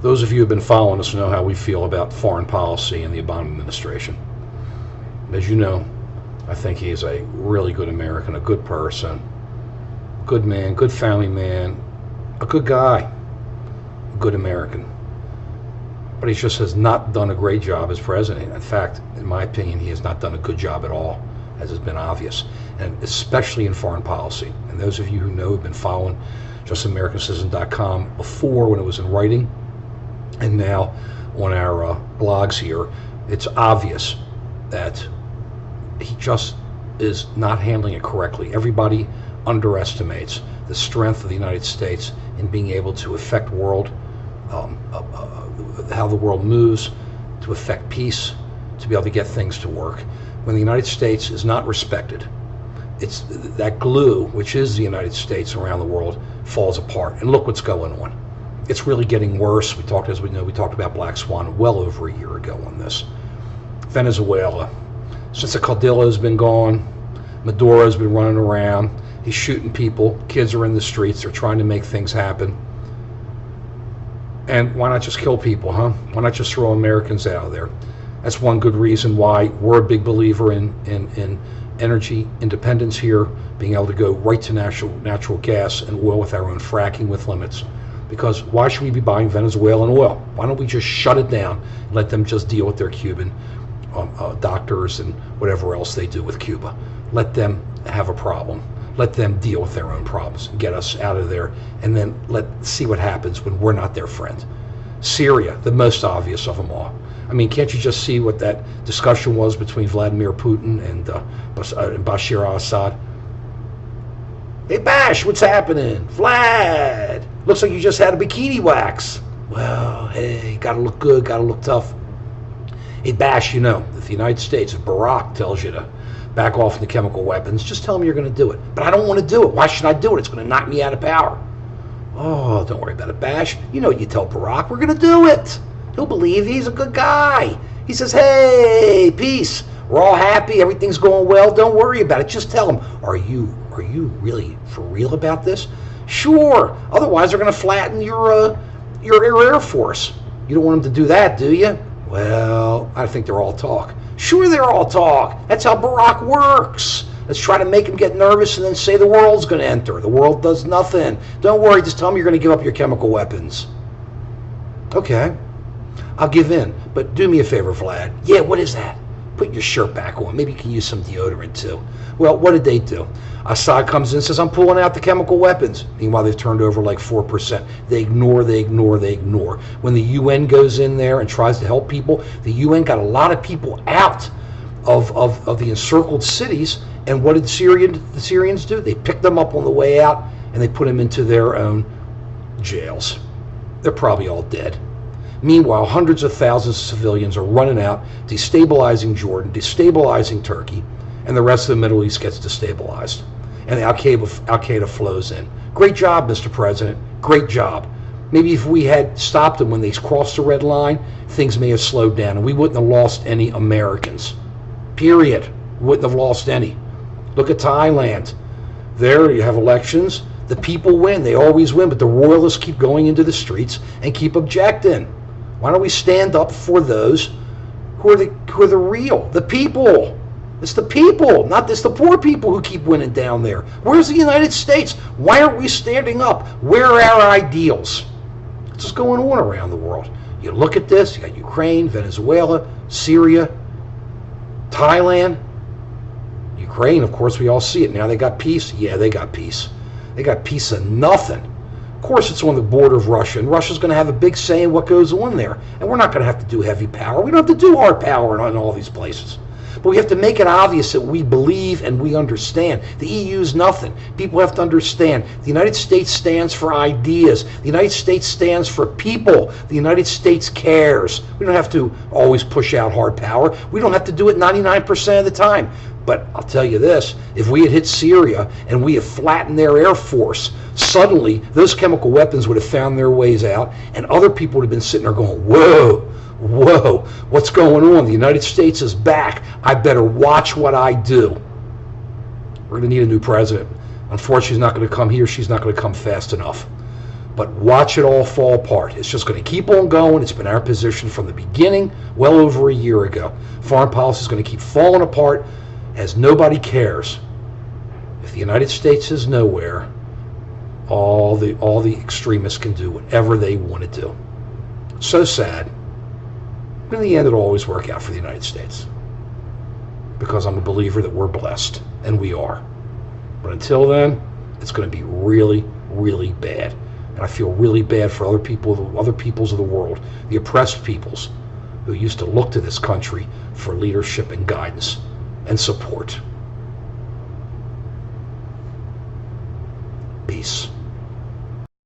Those of you who have been following us know how we feel about foreign policy and the Obama administration. As you know, I think he is a really good American, a good person, good man, good family man, a good guy, a good American. But he just has not done a great job as president. In fact, in my opinion, he has not done a good job at all, as has been obvious, and especially in foreign policy. And those of you who know have been following JAAC.com before, when it was in writing, and now on our blogs here, it's obvious that he just is not handling it correctly. Everybody underestimates the strength of the United States in being able to affect how the world moves, to affect peace, to be able to get things to work. When the United States is not respected, it's that glue, which is the United States around the world, falls apart. And look what's going on. It's really getting worse. We talked about Black Swan well over a year ago on this. Venezuela, since the Caudillo's been gone, Maduro's been running around. He's shooting people. Kids are in the streets. They're trying to make things happen. And why not just kill people, huh? Why not just throw Americans out of there? That's one good reason why we're a big believer in energy independence here, being able to go right to natural gas and oil with our own fracking with limits. Because why should we be buying Venezuelan oil? Why don't we just shut it down and let them just deal with their Cuban doctors and whatever else they do with Cuba? Let them have a problem. Let them deal with their own problems and get us out of there, and then let's see what happens when we're not their friend. Syria, the most obvious of them all. I mean, can't you just see what that discussion was between Vladimir Putin and Bashar al-Assad? Hey, Bash, what's happening? Vlad, looks like you just had a bikini wax. Well, hey, gotta look good, gotta look tough. Hey, Bash, you know, if the United States, if Barack tells you to back off the chemical weapons, just tell him you're going to do it. But I don't want to do it. Why should I do it? It's going to knock me out of power. Oh, don't worry about it, Bash. You know what you tell Barack. We're going to do it. He'll believe. He's a good guy. He says, hey, peace. We're all happy. Everything's going well. Don't worry about it. Just tell him, are you really for real about this? Sure. Otherwise, they're going to flatten your Air Force. You don't want them to do that, do you? Well, I think they're all talk. Sure, they're all talk. That's how Barack works. Let's try to make him get nervous and then say the world's going to enter. The world does nothing. Don't worry, just tell him you're going to give up your chemical weapons. Okay, I'll give in. But do me a favor, Vlad. Yeah, what is that? Put your shirt back on. Maybe you can use some deodorant too. Well, what did they do? Assad comes in and says, I'm pulling out the chemical weapons. Meanwhile, they've turned over like 4%. They ignore. When the UN goes in there and tries to help people, the UN got a lot of people out of the encircled cities. And what did the Syrians do? They picked them up on the way out and they put them into their own jails. They're probably all dead. Meanwhile, hundreds of thousands of civilians are running out, destabilizing Jordan, destabilizing Turkey, and the rest of the Middle East gets destabilized. And Al-Qaeda flows in. Great job, Mr. President. Great job. Maybe if we had stopped them when they crossed the red line, things may have slowed down, and we wouldn't have lost any Americans. Period. We wouldn't have lost any. Look at Thailand. There you have elections. The people win. They always win, but the royalists keep going into the streets and keep objecting. Why don't we stand up for those who are the real, the people? It's the people, not this the poor people who keep winning down there. Where's the United States? Why aren't we standing up? Where are our ideals? What's going on around the world? You look at this, you got Ukraine, Venezuela, Syria, Thailand. Ukraine, of course, we all see it. Now they got peace. Yeah, they got peace. They got peace of nothing. Of course, it's on the border of Russia, and Russia's going to have a big say in what goes on there. And we're not going to have to do heavy power. We don't have to do hard power in all these places. But we have to make it obvious that we believe and we understand. The EU's nothing. People have to understand. The United States stands for ideas. The United States stands for people. The United States cares. We don't have to always push out hard power. We don't have to do it 99% of the time. But I'll tell you this, if we had hit Syria and we had flattened their air force, suddenly those chemical weapons would have found their ways out, and other people would have been sitting there going, whoa, what's going on? The United States is back. I better watch what I do. We're going to need a new president. Unfortunately, he's not going to come here. She's not going to come fast enough. But watch it all fall apart. It's just going to keep on going. It's been our position from the beginning, well over a year ago. Foreign policy is going to keep falling apart as nobody cares. If the United States is nowhere, all the extremists can do whatever they want to do. So sad. But in the end, it'll always work out for the United States, because I'm a believer that we're blessed, and we are. But until then, it's going to be really, really bad. And I feel really bad for other peoples of the world, the oppressed peoples who used to look to this country for leadership and guidance and support. Peace.